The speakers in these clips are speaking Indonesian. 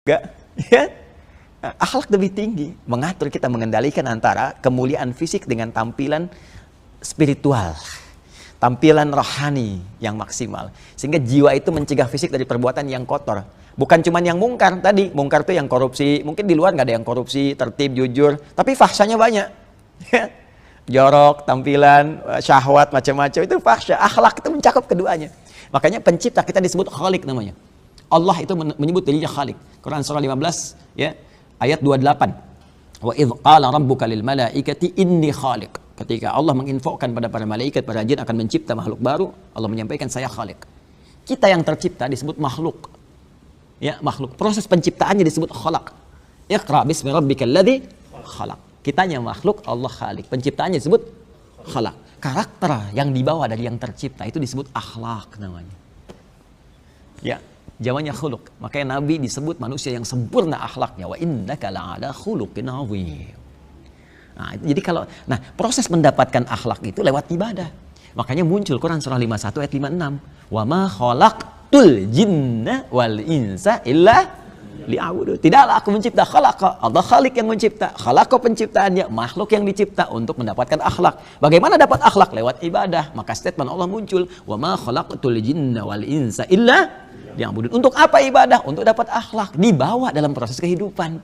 Enggak, ya. Akhlak lebih tinggi, mengatur kita mengendalikan antara kemuliaan fisik dengan tampilan spiritual, tampilan rohani yang maksimal. Sehingga jiwa itu mencegah fisik dari perbuatan yang kotor. Bukan cuma yang mungkar tadi, mungkar itu yang korupsi. Mungkin di luar nggak ada yang korupsi, tertib, jujur, tapi fahsyanya banyak. Jorok, tampilan, syahwat, macam-macam, itu fahsya. Akhlak itu mencakup keduanya. Makanya pencipta kita disebut Khalik namanya. Allah itu menyebut dirinya Khalik. Quran surah 15 ya, ayat 28. Wa idz qala rabbuka lil malaikati inni khaliq. Ketika Allah menginfokan pada para malaikat, para jin akan mencipta makhluk baru, Allah menyampaikan saya Khalik. Kita yang tercipta disebut makhluk. Ya, makhluk. Proses penciptaannya disebut khalaq. Iqra bismi rabbikal ladzi khalaq. Kitanya makhluk, Allah Khalik. Penciptaannya disebut khalaq. Karakter yang dibawa dari yang tercipta itu disebut akhlak namanya. Ya, jamannya khuluq. Makanya Nabi disebut manusia yang sempurna akhlaknya. Wa innaka la'ala khuluqin 'azim. Nah, proses mendapatkan akhlak itu lewat ibadah. Makanya muncul Quran surah 51 ayat 56. Wa ma khalaqtul jinna wal insa illa liya'budu. Tidaklah aku mencipta, khalaqa. Allah Khalik yang mencipta. Khalaqa penciptaannya, makhluk yang dicipta untuk mendapatkan akhlak. Bagaimana dapat akhlak? Lewat ibadah. Maka statement Allah muncul, wa ma khalaqtul jinna wal insa illa liya'budun. Untuk apa ibadah? Untuk dapat akhlak. Dibawa dalam proses kehidupan.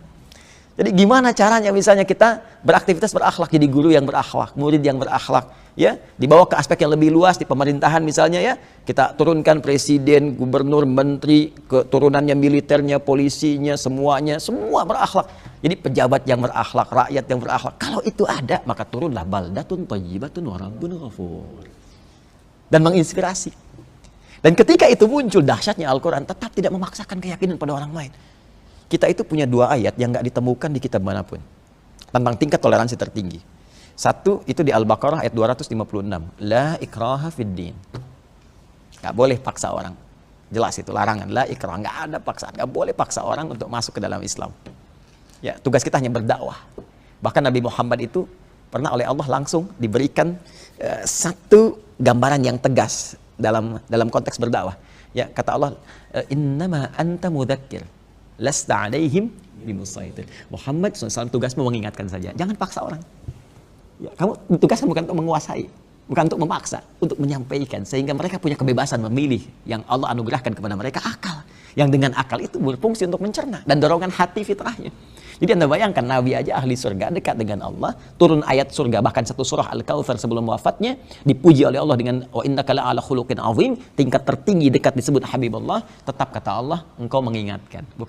Jadi gimana caranya misalnya kita beraktivitas berakhlak, jadi guru yang berakhlak, murid yang berakhlak, ya, dibawa ke aspek yang lebih luas di pemerintahan misalnya ya, kita turunkan presiden, gubernur, menteri, keturunannya, militernya, polisinya, semuanya, semua berakhlak. Jadi pejabat yang berakhlak, rakyat yang berakhlak. Kalau itu ada, maka turunlah baldatun thayyibatun wa rabbun ghafur. Dan menginspirasi. Dan ketika itu muncul dahsyatnya Al-Quran, tetap tidak memaksakan keyakinan pada orang lain. Kita itu punya dua ayat yang nggak ditemukan di kitab manapun tentang tingkat toleransi tertinggi. Satu itu di Al-Baqarah ayat 256. La ikraha fid din. Nggak boleh paksa orang. Jelas itu larangan. La ikraha, nggak ada paksaan. Nggak boleh paksa orang untuk masuk ke dalam Islam. Ya, tugas kita hanya berdakwah. Bahkan Nabi Muhammad itu pernah oleh Allah langsung diberikan satu gambaran yang tegas dalam konteks berdakwah. Ya, kata Allah, innama anta mudzakir. Lasta alaihim bimusaitir. Muhammad SAW tugasmu mengingatkan saja. Jangan paksa orang. Ya, kamu tugasnya bukan untuk menguasai, bukan untuk memaksa, untuk menyampaikan sehingga mereka punya kebebasan memilih yang Allah anugerahkan kepada mereka akal. Yang dengan akal itu berfungsi untuk mencerna dan dorongan hati fitrahnya. Jadi Anda bayangkan Nabi aja ahli surga, dekat dengan Allah, turun ayat surga, bahkan satu surah Al-Kautsar sebelum wafatnya, dipuji oleh Allah dengan wa innaka la'ala khuluqin 'azim, tingkat tertinggi dekat disebut Habibullah, tetap kata Allah, engkau mengingatkan. Bukan